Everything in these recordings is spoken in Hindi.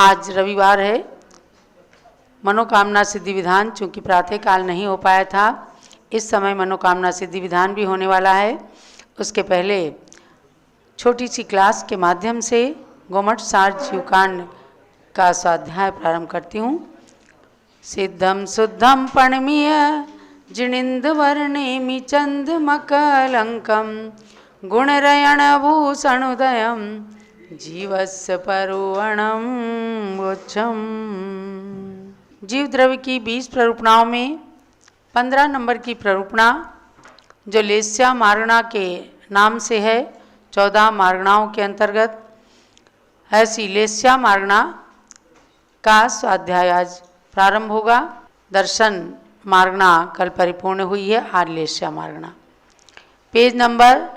आज रविवार है। मनोकामना सिद्धि विधान चूँकि प्रातःकाल नहीं हो पाया था, इस समय मनोकामना सिद्धि विधान भी होने वाला है। उसके पहले छोटी सी क्लास के माध्यम से गोमठ सार जीवकांड का स्वाध्याय प्रारंभ करती हूँ। सिद्धम शुद्धम पणमीय जिनिंद वर्णेमि चंदमकलंकम गुणरयणभूषणोदयम जीवस्य परुवणम वोच्छम। जीव द्रव्य की 20 प्ररूपणाओं में 15 नंबर की प्ररूपणा जो लेस्या मार्गणा के नाम से है, 14 मार्गणाओं के अंतर्गत ऐसी लेस्या मार्गणा का स्वाध्याय आज प्रारंभ होगा। दर्शन मार्गणा कल परिपूर्ण हुई है, आज लेस्या मार्गणा। पेज नंबर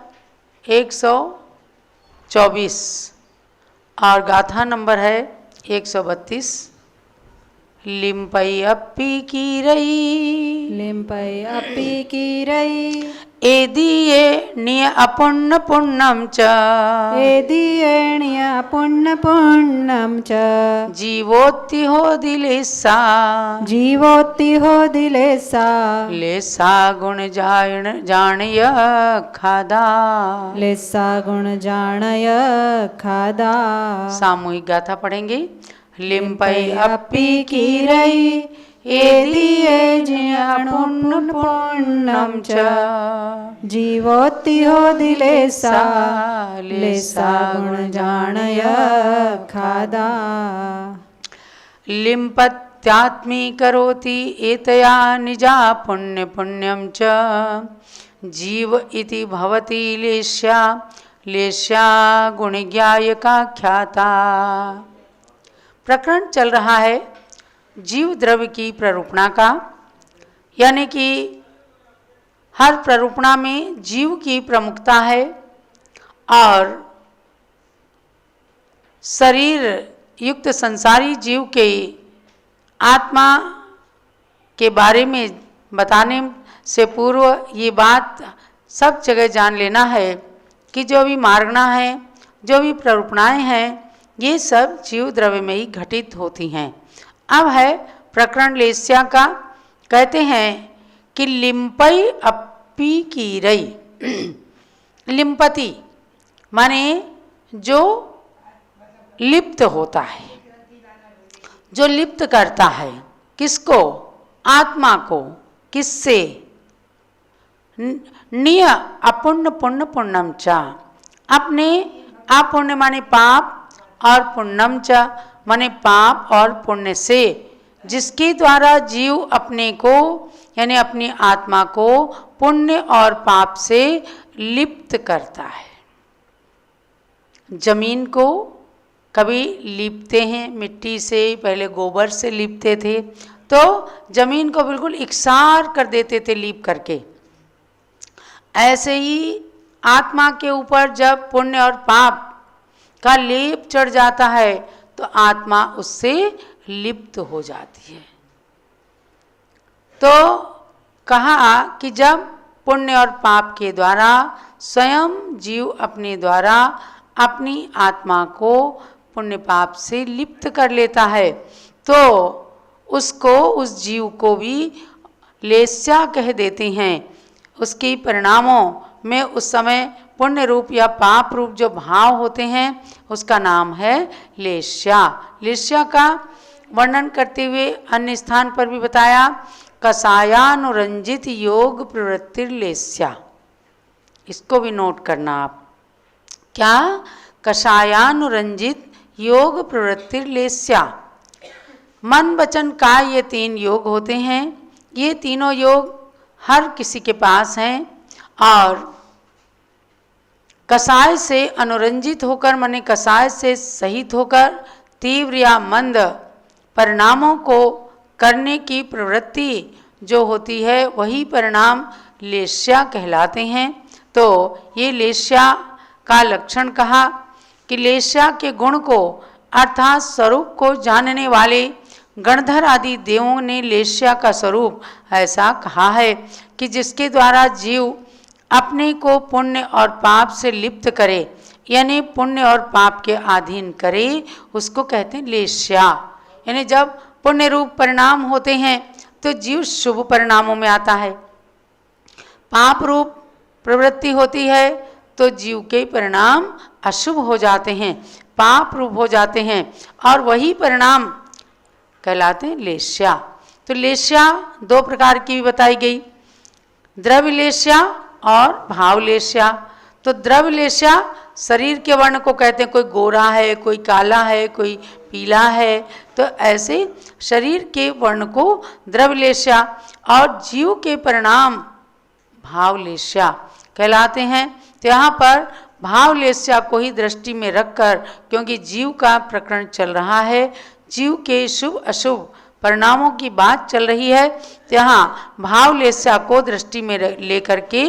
124 और गाथा नंबर है 132। लिम्पै अप्पी कीरई एदीये निय अपुण्य पुण्यम च जीवोत्ति हो दिलेसा लेसा गुण जाणय खादा। सामूहिक गाथा पढ़ेंगे। लिम्पै अप्पी कीरई एदीये निय अपुण्य पुण्यम च जीवोत्ति हो दिलेसा लेसा गुण जाणय खादा। लिम्पत्यात्मी करोति एतया निजा पुण्य पुण्यम च जीव इति भवति लेस्या लेस्या गुणज्ञायका ख्याता। प्रकरण चल रहा है जीव द्रव्य की प्ररूपणा का, यानी कि हर प्ररूपणा में जीव की प्रमुखता है और शरीर युक्त संसारी जीव के आत्मा के बारे में बताने से पूर्व ये बात सब जगह जान लेना है कि जो भी मार्गणा है, जो भी प्ररूपणाएं हैं, ये सब जीव द्रव्य में ही घटित होती हैं। अब है प्रकरण लेस्या का। कहते हैं कि लिम्पै अप्पी कीरई। लिम्पति माने जो लिप्त होता है, जो लिप्त करता है। किसको? आत्मा को। किससे? निय अपुण्य पुण्य पुण्यम च, अपने अपुण्य माने पाप और पुण्यम च माने पाप और पुण्य से, जिसके द्वारा जीव अपने को यानी अपनी आत्मा को पुण्य और पाप से लिप्त करता है। जमीन को कभी लीपते हैं मिट्टी से, पहले गोबर से लीपते थे, तो जमीन को बिल्कुल इकसार कर देते थे लीप करके। ऐसे ही आत्मा के ऊपर जब पुण्य और पाप का लेप चढ़ जाता है तो आत्मा उससे लिप्त हो जाती है। तो कहा कि जब पुण्य और पाप के द्वारा स्वयं जीव अपने द्वारा अपनी आत्मा को पुण्य पाप से लिप्त कर लेता है, तो उसको, उस जीव को भी लेस्या कह देते हैं। उसके परिणामों में उस समय पुण्य रूप या पाप रूप जो भाव होते हैं, उसका नाम है लेस्या। लेस्या का वर्णन करते हुए अन्य स्थान पर भी बताया, कषायानुरंजित योग प्रवृत्ति लेस्या। इसको भी नोट करना आप। क्या? कषायानुरंजित योग प्रवृत्ति लेस्या। मन वचन काय ये 3 योग होते हैं। ये तीनों योग हर किसी के पास हैं और कषाय से अनुरंजित होकर माने कषाय से सहित होकर तीव्र या मंद परिणामों को करने की प्रवृत्ति जो होती है, वही परिणाम लेस्या कहलाते हैं। तो ये लेस्या का लक्षण कहा कि लेस्या के गुण को अर्थात स्वरूप को जानने वाले गणधर आदि देवों ने लेस्या का स्वरूप ऐसा कहा है कि जिसके द्वारा जीव अपने को पुण्य और पाप से लिप्त करे, यानी पुण्य और पाप के अधीन करे, उसको कहते हैं लेस्या। यानी जब पुण्य रूप परिणाम होते हैं तो जीव शुभ परिणामों में आता है, पाप रूप प्रवृत्ति होती है तो जीव के परिणाम अशुभ हो जाते हैं, पाप रूप हो जाते हैं, और वही परिणाम कहलाते हैं लेस्या। तो लेस्या दो प्रकार की भी बताई गई, द्रव्य लेस्या और भाव लेस्या। तो द्रव्य लेस्या शरीर के वर्ण को कहते हैं, कोई गोरा है, कोई काला है, कोई पीला है, तो ऐसे शरीर के वर्ण को द्रव्य लेस्या, और जीव के परिणाम भाव लेस्या कहलाते हैं। तो यहाँ पर भाव लेस्या को ही दृष्टि में रखकर, क्योंकि जीव का प्रकरण चल रहा है, जीव के शुभ अशुभ परिणामों की बात चल रही है, तो यहाँ भाव लेस्या को दृष्टि में लेकर के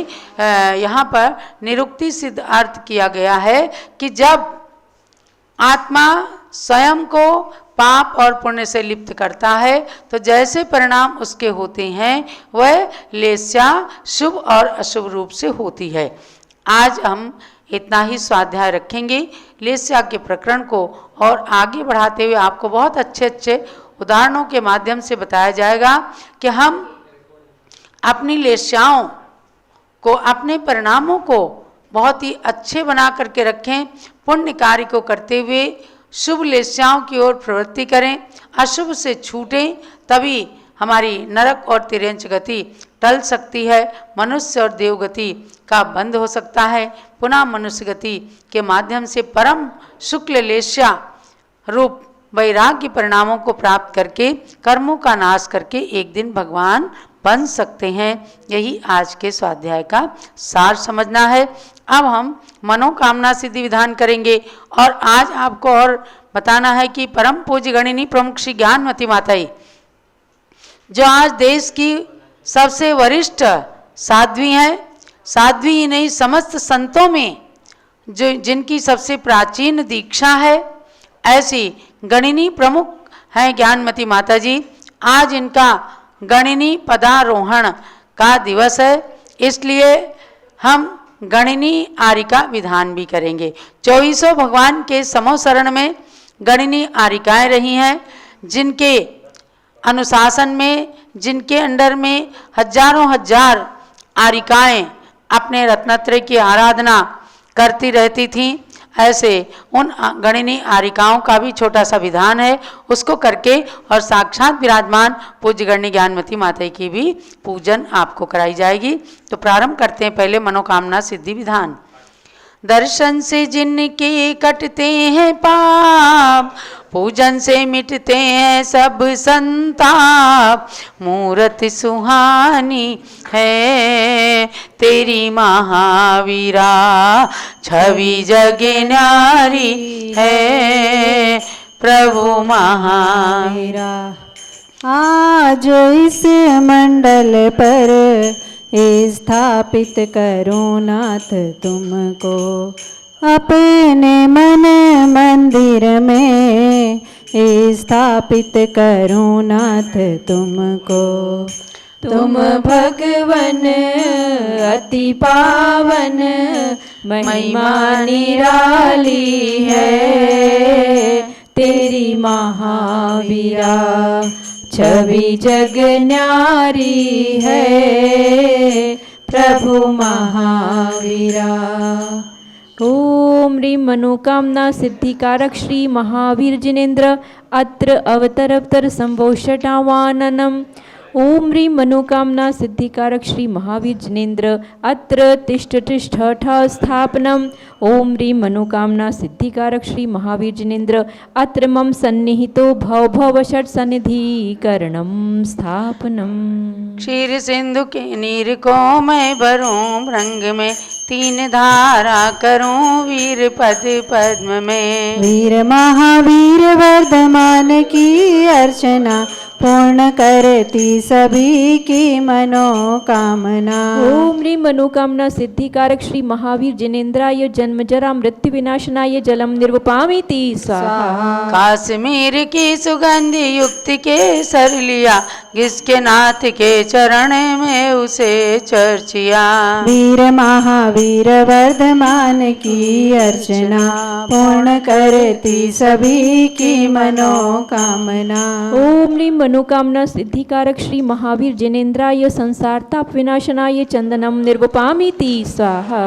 यहाँ पर निरुक्ति सिद्ध अर्थ किया गया है कि जब आत्मा स्वयं को पाप और पुण्य से लिप्त करता है तो जैसे परिणाम उसके होते हैं वह लेस्या शुभ और अशुभ रूप से होती है। आज हम इतना ही स्वाध्याय रखेंगे लेस्या के प्रकरण को, और आगे बढ़ाते हुए आपको बहुत अच्छे अच्छे उदाहरणों के माध्यम से बताया जाएगा कि हम अपनी लेस्याओं को, अपने परिणामों को बहुत ही अच्छे बना करके रखें, पुण्य कार्य को करते हुए शुभ लेस्याओं की ओर प्रवृत्ति करें, अशुभ से छूटें, तभी हमारी नरक और तिर्यंच गति टल सकती है, मनुष्य और देव गति का बंद हो सकता है, पुनः मनुष्य गति के माध्यम से परम शुक्ल लेस्या रूप वैराग्य परिणामों को प्राप्त करके कर्मों का नाश करके एक दिन भगवान बन सकते हैं। यही आज के स्वाध्याय का सार समझना है। अब हम मनोकामना सिद्धि विधान करेंगे, और आज आपको और बताना है कि परम पूज्य गणिनी प्रमुख श्री ज्ञानमती माताई, जो आज देश की सबसे वरिष्ठ साध्वी हैं, साध्वी ही नहीं समस्त संतों में जो जिनकी सबसे प्राचीन दीक्षा है, ऐसी गणिनी प्रमुख हैं ज्ञानमती माता जी। आज इनका गणिनी पदारोहण का दिवस है, इसलिए हम गणिनी आरिका विधान भी करेंगे। 2400 भगवान के समोसरण में गणिनी आरिकाएं रही हैं, जिनके अनुशासन में, जिनके अंडर में हजारों हजार आरिकाएं अपने रत्नत्रय की आराधना करती रहती थीं। ऐसे उन गणिनी आरिकाओं का भी छोटा सा विधान है, उसको करके और साक्षात विराजमान पूज्य गणिनी ज्ञानमती माता की भी पूजन आपको कराई जाएगी। तो प्रारंभ करते हैं पहले मनोकामना सिद्धि विधान। दर्शन से जिनके कटते हैं पाप, पूजन से मिटते हैं सब संताप, मूरत सुहानी है तेरी महावीरा, छवि जग न्यारी है प्रभु महावीरा। आज इस मंडल पर स्थापित करो नाथ तुमको, अपने मन मंदिर में स्थापित करो नाथ तुमको। तुम भगवन अति पावन, महिमा निराली है तेरी महावीरा, छवि जग न्यारी है प्रभु महावीरा। ओम ह्रीं मनोकामना सिद्धिकारक श्री महावीर जिनेन्द्र अत्र अवतरवतर संभोषटावाननम। ओम ह्रीं मनोकामना सिद्धिकारक श्री महावीर जिनेन्द्र अत्र तिष्ठ तिष्ठ स्थापनम। ओम ह्रीं मनोकामना सिद्धिकारक श्री महावीर जिनेन्द्र अत्र मम सन्निहितो भव भव षट सन्निधिकरणम स्थापनम। क्षीर सिंधु के नीर को मैं भरूं रंग में, तीन धारा करूं वीर पद पद्म में। वीर महावीर वर्धमान की अर्चना, पूर्ण करती सभी की मनोकामना। ओम ह्रीं मनोकामना सिद्धिकारक श्री महावीर जिनेन्द्राय जन्म जरा मृत्यु विनाशनाय जलम निर्वपामीति स्वाहा। काश्मीर की सुगंधि युक्त के सर लिया, जिसके नाथ के चरण में उसे चर्चिया। वीर महावीर वर्धमान की अर्चना, पूर्ण करती सभी की मनोकामना। ओम ह्रीं मनोकामना सिद्धिकारक श्री महावीर जिनेन्द्राय संसार ताप विनाशनाय चंदनम निर्वपामीति स्वाहा।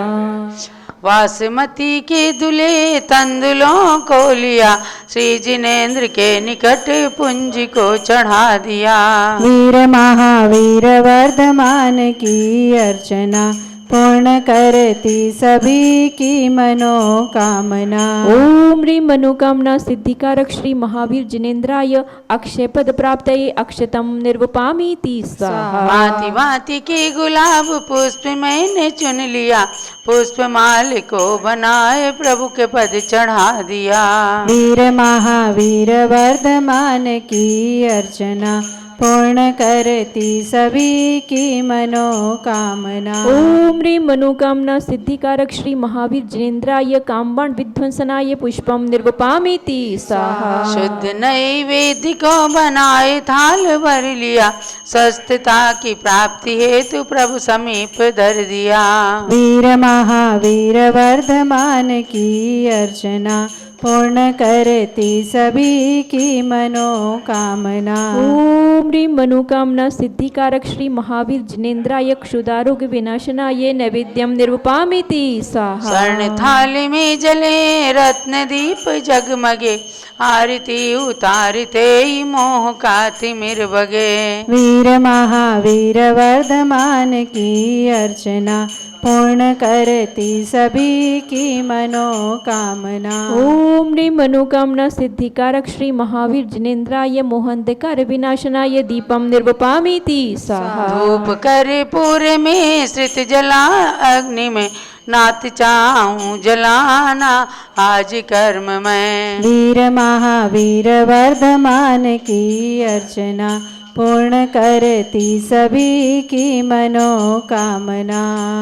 वासमती के दुले तंदुलों को लिया, श्री जिनेन्द्र के निकट पुंज को चढ़ा दिया। वीर महावीर वर्धमान की अर्चना, पूर्ण करती सभी की मनोकामना। ओम ह्रीं मनोकामना सिद्धिकारक श्री महावीर जिनेन्द्राय अक्षय पद प्राप्तये अक्षतम निर्वपामीति स्वाहा। भांति भांति के गुलाब पुष्प मैंने चुन लिया, पुष्प माल को बनाए प्रभु के पद चढ़ा दिया। वीर महावीर वर्धमान की अर्चना, पूर्ण करती सभी की मनोकामना। ओम ह्रीं मनोकामना सिद्धिकारक श्री महावीर जिनेन्द्राय कामबाण विध्वंसनाय पुष्पम निर्वपामीति स्वाहा। शुद्ध नैवेद्य को बनाए थाल भर लिया, स्वस्थता की प्राप्ति हेतु प्रभु समीप धर दिया। वीर महावीर वर्धमान की अर्चना, पूर्ण करती सभी की मनोकामना। ओम ह्रीं मनोकामना सिद्धिकारक श्री महावीर जिनेन्द्राय क्षुदारोग्य विनाशनाय नैवेद्यम निर्वपामीति स्वाहा। स्वर्ण थाली में जले रत्न दीप जगमगे, आरती उतारते ही मोह का तिमिर बगे। वीर महावीर वर्धमान की अर्चना, पूर्ण करती सभी की मनोकामना। ओम ह्रीं मनोकामना सिद्धिकारक श्री महावीर जिनेन्द्राय मोहंधकार विनाशनाय दीपम निर्वपामीति स्वाहा। धूप करे पूरे में श्रित जला अग्नि में, नाथ चाहूं जलाना आज कर्म में। वीर महावीर वर्धमान की अर्चना, पूर्ण करती सभी की मनोकामना।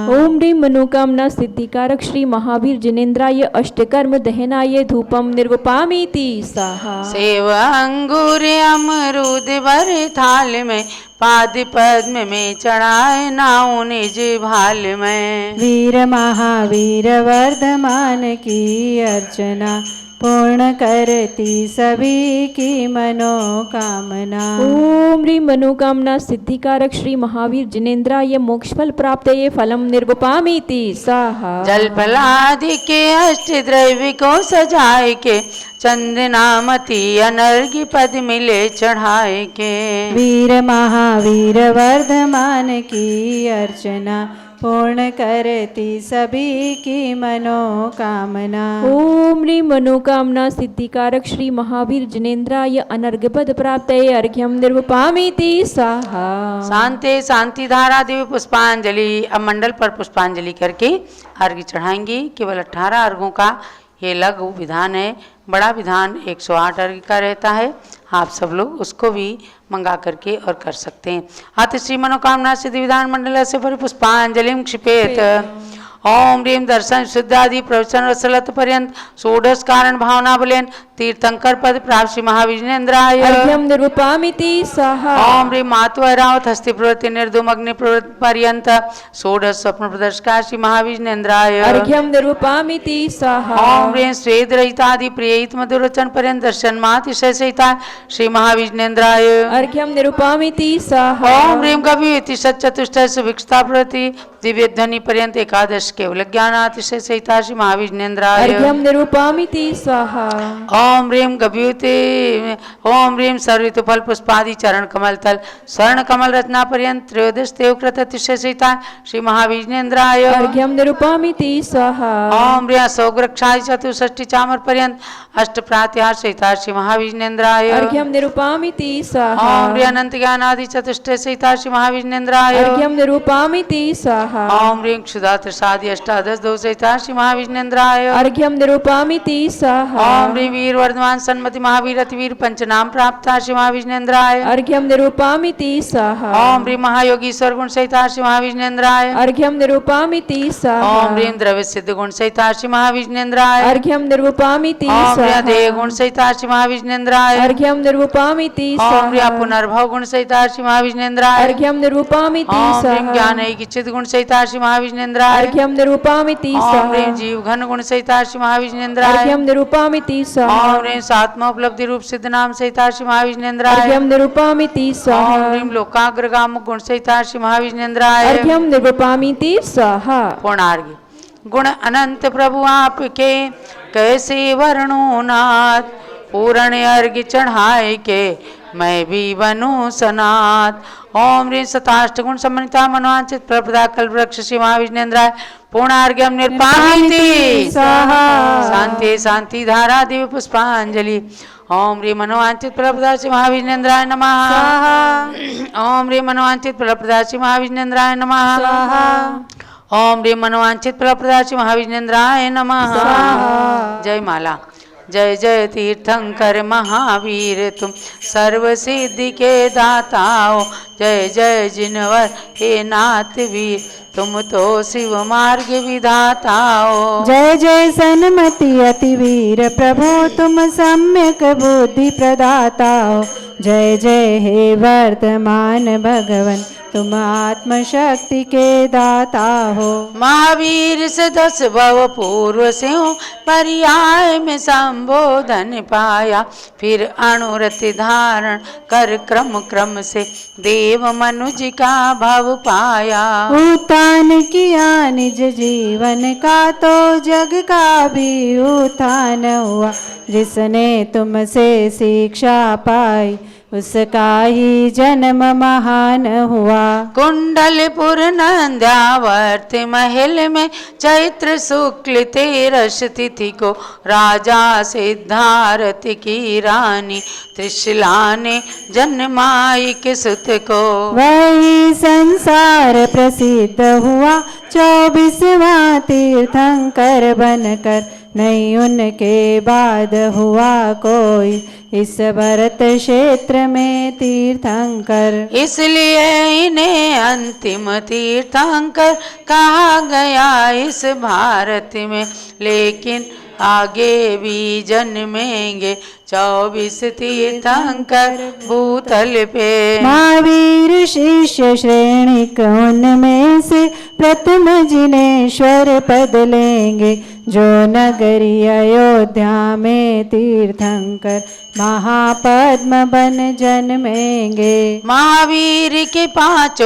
ओम ह्रीं मनोकामना सिद्धिकारक श्री महावीर जिनेन्द्राय अष्टकर्म दहनाय धूपम निर्वपामीति स्वाहा। सेव अंगूर अमरूद भर थाल में, पाद पद्म में चढ़ाए नाउ निज भाल में। वीर महावीर वर्धमान की अर्चना, पूर्ण करती सभी की मनोकामना। ओम ह्रीं मनोकामना सिद्धिकारक श्री महावीर जिनेन्द्राय मोक्षफल प्राप्तये फलम निर्वपामीति स्वाहा। जल फलादि के अष्ट द्रव्य को सजाए के, चंदनामती अनर्घ्य पद मिले चढ़ाए के। वीर महावीर वर्धमान की अर्चना, पूर्ण करती सभी की मनोकामना। ओम ह्रीं मनोकामना सिद्धिकारक श्री महावीर जिनेन्द्राय अनर्घ्य पद प्राप्तये अर्घ्यम निर्वपामीति स्वाहा। शांति शांति धारा देवी पुष्पांजलि। अब मंडल पर पुष्पांजलि करके अर्घ्य चढ़ाएंगी। केवल 18 अर्घों का ये लघु विधान है। बड़ा विधान 108 अर्घ्य का रहता है। आप सब लोग उसको भी मंगा करके और कर सकते हैं। अतः श्री मनोकामना सिद्धि विधान मंडल से पुष्पांजलिम क्षिपेत। ओम ह्रीं दर्शन शुद्धादि प्रवचन रसलत पर्यंत षोडश कारण भावना बलेन तीर्थंकर पद प्राप्त श्री महावीर जिनेन्द्राय अर्घ्यम निर्वपामीति स्वाहा। ओम ह्रीं मातु ऐरावत हस्ति प्रवृत्ति निर्धूम अग्नि पर्यंत षोडश स्वप्न प्रदर्शका श्री महावीर जिनेन्द्राय अर्घ्यम निर्वपामीति स्वाहा। ओम ह्रीं स्वेद रहितादि प्रियहित मधुरचन पर्यंत दर्शन मातिशय सहिता श्री महावीर जिनेन्द्राय अर्घ्यम निर्वपामीति स्वाहा। ओम ह्रीं कवि चतुष्टय सुभिक्षता प्रति दिव्य ध्वनि पर्यंत एकादश केवल ज्ञानातिशय सहिता श्री महावीर जिनेन्द्राय अर्घ्यम निर्वपामीति स्वाहा। ओम ह्रीं गभ्युते ओम ह्रीं सर्वितु फल पुष्पादि चरण कमल तल स्वर्ण कमल रत्ना पर्यंत त्रयोदश देवकृत अतिशय सहिता श्री महावीर जिनेन्द्राय अर्घ्यम निरूपामिति स्वाहा। ओम ह्रीं सौग्रक्षाय चतुष्षष्टि चामर पर्यंत अष्ट प्रात्याहार सहिता श्री महावीर जिनेन्द्राय अर्घ्यम निरूपामिति स्वाहा। ओम ह्रीं अनंत ज्ञानादि चतुष्टय सहिता श्री महावीर जिनेन्द्राय अर्घ्यम निरूपामिति स्वाहा। ओम ह्रीं क्षुधा त्रिसादि अष्टादश दो सहिता श्री महावीर जिनेन्द्राय अर्घ्यम निरूपामिति स्वाहा। ओम ह्रीं वीर वर्धमान सन्मति महावीर अतिवीर पंचनाम प्राप्त श्री महाविष्णुन्द्राय। अर्घ्यम निरूपामिति स्वाहा। ओम ह्रीं महायोगीश्वर गुण सहिता श्री महाविष्णुन्द्राय। अर्घ्यम निरूपामिति स्वाहा। ओम ह्रीं द्रव्य सिद्ध गुण सहिता श्री महाविष्णुन्द्राय। अर्घ्यम निरूपामिति ओम स्वाहा। ह्रीं देह गुण सहिता श्री महाविष्णुन्द्राय। अर्घ्यम निरूपामिति ओम ह्रीं स्वाहा। पुनर्भव गुण सहिता श्री महाविष्णुन्द्राय। अर्घ्यम निरूपामिति ओम ह्रीं स्वाहा। ज्ञान ऐकिचित गुण सहिता श्री महाविष्णुन्द्राय। अर्घ्यम निरूपामिति ओम स्वाहा। ह्रीं जीव घन गुण सहिता श्री महाविष्णुन्द्राय। अर्घ्यम निरूपामिति स्वाहा। ओम ह्रीं सात्मा उपलब्धि रूप सिद्ध नाम सहिता श्री महाविष्णुन्द्राय। अर्घ्यम निरूपामिति ओम स्वाहा। ह्रीं लोकाग्रगाम गुण सहिता श्री महाविष्णुन्द्राय। अर्घ्यम निरूपामिति स्वाहा। पूर्णार्घ्य। गुण अनंत प्रभु आपके कैसे वर्णो नाथ, पूर्ण अर्घ्य चढ़ाए के मैं भी बनूं सनाथ। ओम ह्रीं सताष्ट गुण सम्मनिता मनोवांछित प्रपदा कल्प वृक्ष श्री महाविष्णुन्द्राय। पूर्णार्घ्यम निर्पामिति स्वाहा। शांति शांति धारा दिव्य पुष्पांजलि। ओम ह्रीं मनोवांछित प्रपदा श्री महाविष्णुन्द्राय नमः। ओम ह्रीं मनोवांछित प्रपदा श्री महाविष्णुन्द्राय नमः। ओम ह्रीं मनोवांछित प्रपदा श्री महाविष्णुन्द्राय नमः। जय माला। जय जय तीर्थंकर महावीर तुम सर्व सिद्धि के दाता हो। जय जय जिनवर हे नाथ वीर तुम तो शिव मार्ग विधाता हो। जय जय सन्मति अतिवीर प्रभु तुम सम्यक बुद्धि प्रदाता हो। जय जय हे वर्तमान भगवन तुम आत्मशक्ति के दाता हो। महावीर से 10 भव पूर्व से हो पर्याय में संबोधन पाया। फिर अनुरति धारण कर क्रम क्रम से देव मनुज का भव पाया। उत्थान किया निज जीवन का तो जग का भी उत्थान हुआ। जिसने तुमसे शिक्षा पाई उसका ही जन्म महान हुआ। कुंडलपुर नंद्यावर्त महल में चैत्र शुक्ल 13 तिथि को राजा सिद्धार्थ की रानी त्रिशला ने जन्माई के सुत को। वही संसार प्रसिद्ध हुआ 24वां तीर्थंकर बनकर। नहीं उनके बाद हुआ कोई इस भरत क्षेत्र में तीर्थंकर। इसलिए इन्हें अंतिम तीर्थंकर कहा गया इस भारत में। लेकिन आगे भी जन्मेंगे 24 तीर्थंकर भूतल पे। महावीर शिष्य श्रेणी उनमें से प्रथम जिनेश्वर पद लेंगे। जो नगरी अयोध्या में तीर्थंकर महापद्म बन जन्मेंगे। महावीर के 5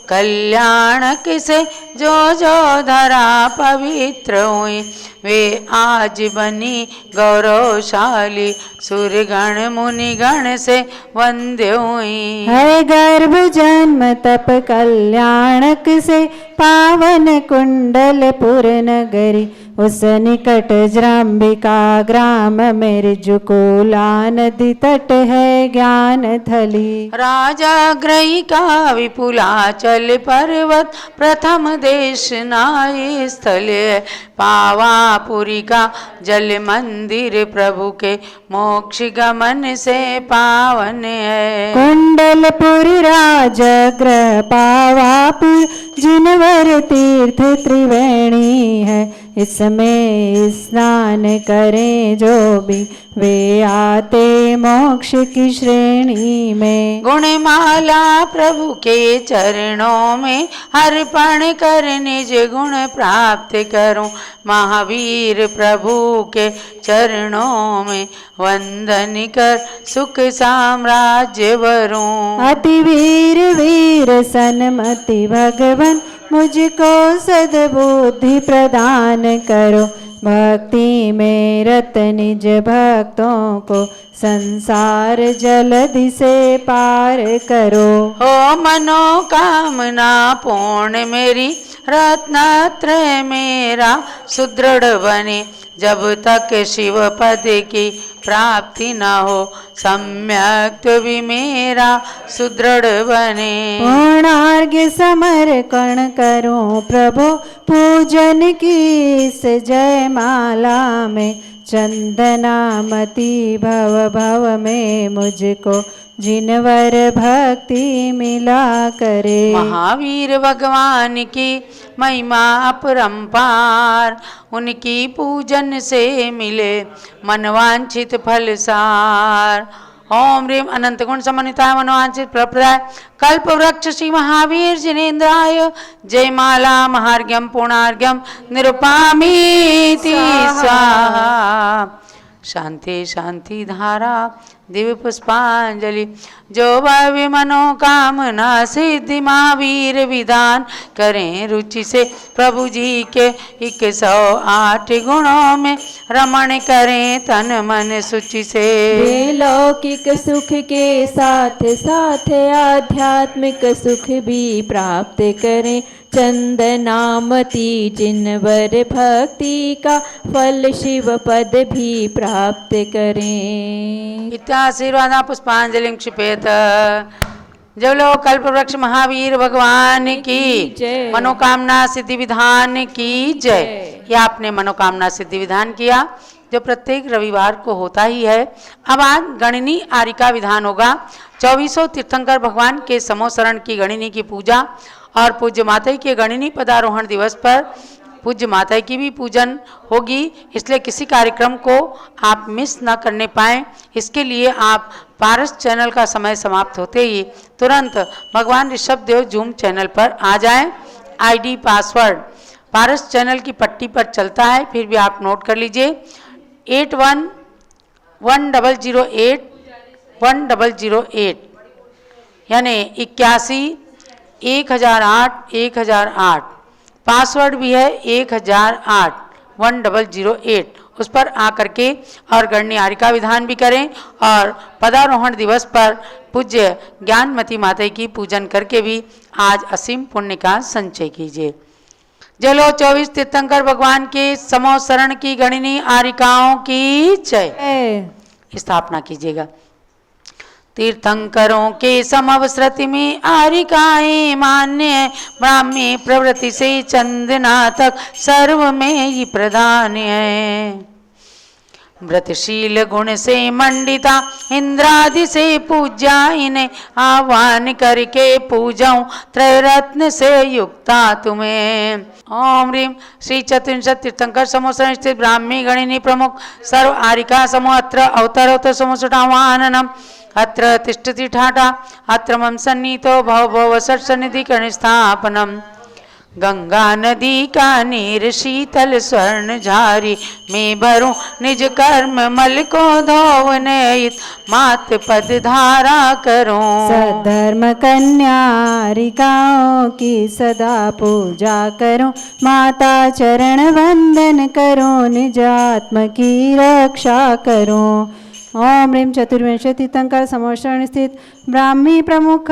कल्याणक से जो जो धरा पवित्र हुई वे आज बनी गौरवशाली। सुरगण मुनिगण से वंद्य हुई। है गर्भ जन्म तप कल्याणक से पावन कुंडलपुर नगरी। उस निकट जृंबिका ग्राम में ऋजुकुला नदी तट है ज्ञान थली। राजा ग्रही का विपुलाचल पर्वत प्रथम देश नाई स्थल है। पावापुरी का जल मंदिर प्रभु के मोक्ष गमन से पावन है। कुंडलपुर राजगृह पावापुर जिनवर तीर्थ त्रिवेणी है। इसमें स्नान करें जो भी वे आते मोक्ष की श्रेणी में। गुणमाला प्रभु के चरणों में अर्पण कर निज गुण प्राप्त करूं। महावीर प्रभु के चरणों में वंदन कर सुख साम्राज्य वरूं। अतिवीर वीर सन्मति भगवन मुझको सद्बुद्धि प्रदान करो। भक्ति में रत निज भक्तों को संसार जलधि से पार करो। हो मनोकामना पूर्ण मेरी रत्नत्रय मेरा सुदृढ़ बने। जब तक शिव पद की प्राप्ति न हो, सम्यक तो भी मेरा सुदृढ़ बने। पूर्णार्घ्य समर्पण करूं प्रभु पूजन की इस जय माला में, चंदनामती भव भव में मुझको जिनवर भक्ति मिला करे। महावीर भगवान की महिमा अपरंपार, उनकी पूजन से मिले मनवांछित फल सार। ओम ह्रीम अनंत गुण समन्विताय मनोवांछित फलप्रदाय कल्प वृक्ष श्री महावीर जिनेन्द्राय जय माला महार्घ्यम पूर्णार्घ्यम निरुपामीति स्वाहा। शांति शांति धारा दिव्य पुष्पांजलि, जो भव्य मनोकामना सिद्धि महावीर विधान करें रुचि से, प्रभु जी के 108 गुणों में रमण करें तन मन सुचि से। वे लौकिक सुख के साथ साथ आध्यात्मिक सुख भी प्राप्त करें, चंदनामती जिनवर भक्ति का फल शिव पद भी प्राप्त करें। इत्याशीर्वाद पुष्पांजलि क्षिपेत। जब लोग कल्प वृक्ष महावीर भगवान की जय। मनोकामना सिद्धि विधान की जय। यह आपने मनोकामना सिद्धि विधान किया जो प्रत्येक रविवार को होता ही है। अब आज गणिनी आरिका विधान होगा। 2400 तीर्थंकर भगवान के समोसरण की गणिनी की पूजा और पूज्य माता के गणिनी पदारोहण दिवस पर पूज्य माता की भी पूजन होगी, इसलिए किसी कार्यक्रम को आप मिस ना करने पाएँ। इसके लिए आप पारस चैनल का समय समाप्त होते ही तुरंत भगवान ऋषभ देव जूम चैनल पर आ जाएं। आईडी पासवर्ड पारस चैनल की पट्टी पर चलता है, फिर भी आप नोट कर लीजिए 811008 यानी 81-1008 पासवर्ड भी है 1008 उस पर आकर के और गणनी आरिका विधान भी करें और पदारोहण दिवस पर पूज्य ज्ञानमती माता की पूजन करके भी आज असीम पुण्य का संचय कीजिए। जलो 24 तीर्थंकर भगवान के समोसरण की गणिनी आरिकाओं की जय। स्थापना कीजिएगा। तीर्थंकरों के समवस्रति में आरिकाएं मान्य, ब्राह्मी प्रवृत्ति से चंदना तक सर्व में ही प्रधान है। व्रतशील गुण से मंडिता इंद्रादि से पूज्या, इन्हें आह्वान करके पूजाऊं त्रैरत्न से युक्ता तुम्हें। ओम ह्रीम श्री चतुर्विंशत तीर्थंकर समोसरण स्थित ब्राह्मी गणिनी प्रमुख सर्व आरिका समूह अत्र अवतरोत्तर समोसटावाहननम अत्र तिष्ठति ठाटा अत्र मम सन्नीतो भव भव सन्निधि करणस्थापनम। गंगा नदी का नीर शीतल स्वर्ण झारी, मैं भरूं निज कर्म मल को धोवने मात पद धारा करूं। सद्धर्म कन्यारिकाओं की सदा पूजा करूं, माता चरण वंदन करूं, निज आत्म की रक्षा करूं। ओम ह्रीम चतुर्विंशति तीर्थंकर समोसरण स्थित ब्राह्मी प्रमुख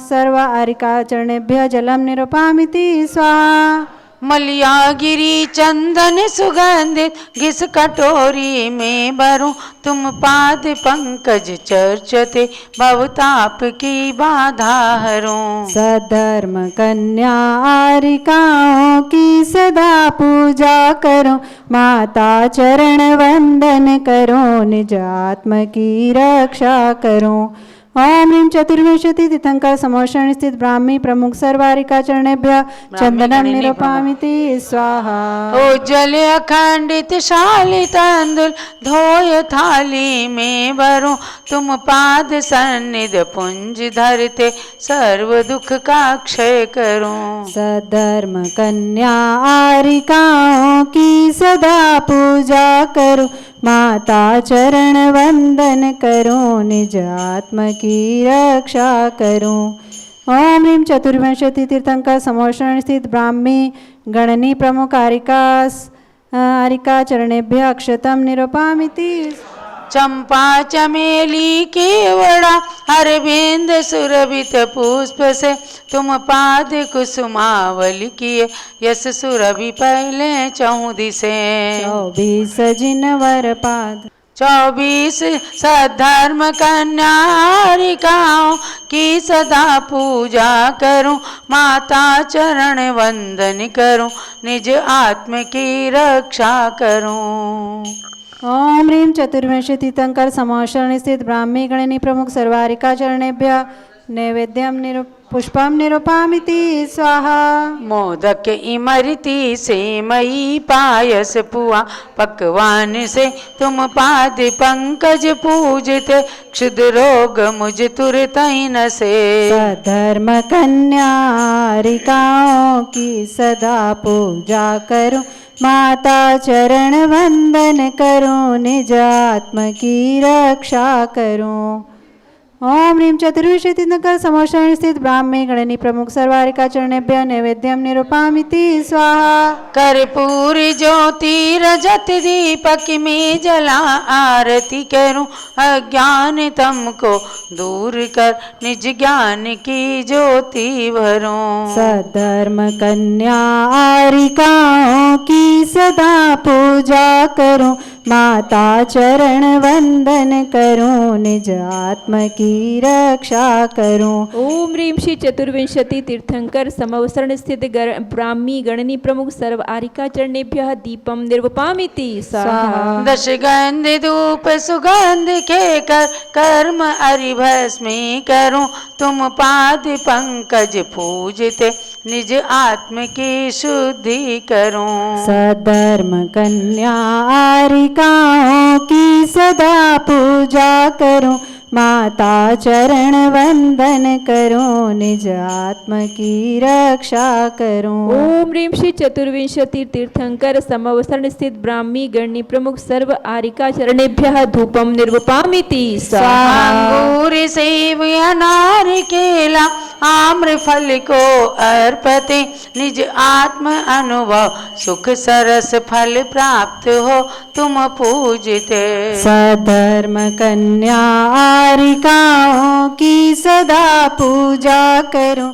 सर्व आरिका चरणेभ्य जलम निरूपामिति स्वाहा। मलियागिरी चंदन सुगंधित घिस कटोरी में भरूं, तुम पाद पंकज चर्चते भवताप की बाधा हरूं। सधर्म कन्या आरिकाओं की सदा पूजा करो, माता चरण वंदन करो, निज आत्म की रक्षा करो। ओम ह्रीम चतुर्विंशति तीर्थंकर समोसरण स्थित ब्राह्मी प्रमुख सर्वारिका चरणेभ्य चंदनम निरूपामिति स्वाहा। उज्जवल अखंडित शाली तंदुल धोय थाली में भरूं, तुम पाद सन्निध पुंज धरते सर्व दुख का क्षय करूं। सधर्म कन्या आरिकाओं की सदा पूजा करो, माता चरण वंदन करो, निज आत्म की रक्षा करो। ओम ह्रीम चतुर्विंशति तीर्थंकर समोसरण स्थित ब्राह्मी गणनी प्रमुख आरिका चरणेभ्य अक्षतम निरूपामिति। चंपा चमेली केवड़ा अरविंद सुरभित पुष्प से, तुम पाद कुसुमावली किए यस सुरभि पहले 14 से। 24 जिनवर पाद 24 सद्धर्म कन्यारिकाओं की सदा पूजा करूं, माता चरण वंदन करूं, निज आत्म की रक्षा करूं। ओम ह्रीं चतुर्विंशति तीर्थंकर समाशरण स्थित ब्राह्मी गणनी प्रमुख सर्वारिका चरणेभ्य नैवेद्यम पुष्पम निरूपामिति स्वाहा। मोदक इमरती सेमई पायस पुआ, पकवान से तुम पाद पंकज पूजित, क्षुद रोग मुझ तुरत न से। सधर्म कन्यारिकाओं की सदा पूजा करूं, माता चरण वंदन करूं, निज आत्म की रक्षा करूं। ओम ह्रीं चतुर्विंशति नगर समाशरण स्थित ब्राह्मी गणनी प्रमुख सर्वारिका चरणेभ्य नैवेद्यम निरूपामिति स्वाहा। कर्पूर ज्योति रजत दीपक में जला आरती करूं, अज्ञान तम को दूर कर निज ज्ञान की ज्योति भरूं। सधर्म कन्यारिकाओं की सदा पूजा करूं, माता चरण वंदन करूं, निज आत्म की रक्षा करूं। ओम ह्रीं श्री चतुर्विंशति तीर्थंकर समवसरण स्थित ब्राह्मी गणनी प्रमुख सर्व आरिका चरणेभ्यः दीपम निर्वपामिति स्वाहा। दश गंध धूप सुगंध के कर कर्म अरिभस्मी करूं, तुम पाद पंकज पूजते, निज आत्म की शुद्धि करूं। सधर्म कन्यारिकाओं की सदा पूजा करूं, माता चरण वंदन करूं, निज आत्म की रक्षा करूं। ओम ह्रीं श्री चतुर्विंशति तीर्थंकर समवसरण स्थित ब्राह्मी गणनी प्रमुख सर्व आरिका चरणेभ्यः धूपम निर्वपामिति स्वाहा। अंगूर सेब अनार केला आम्र फल को अर्पते, निज आत्म अनुभव सुख सरस फल प्राप्त हो तुम पूजते। सधर्म कन्यारिकाओं की सदा पूजा करूं,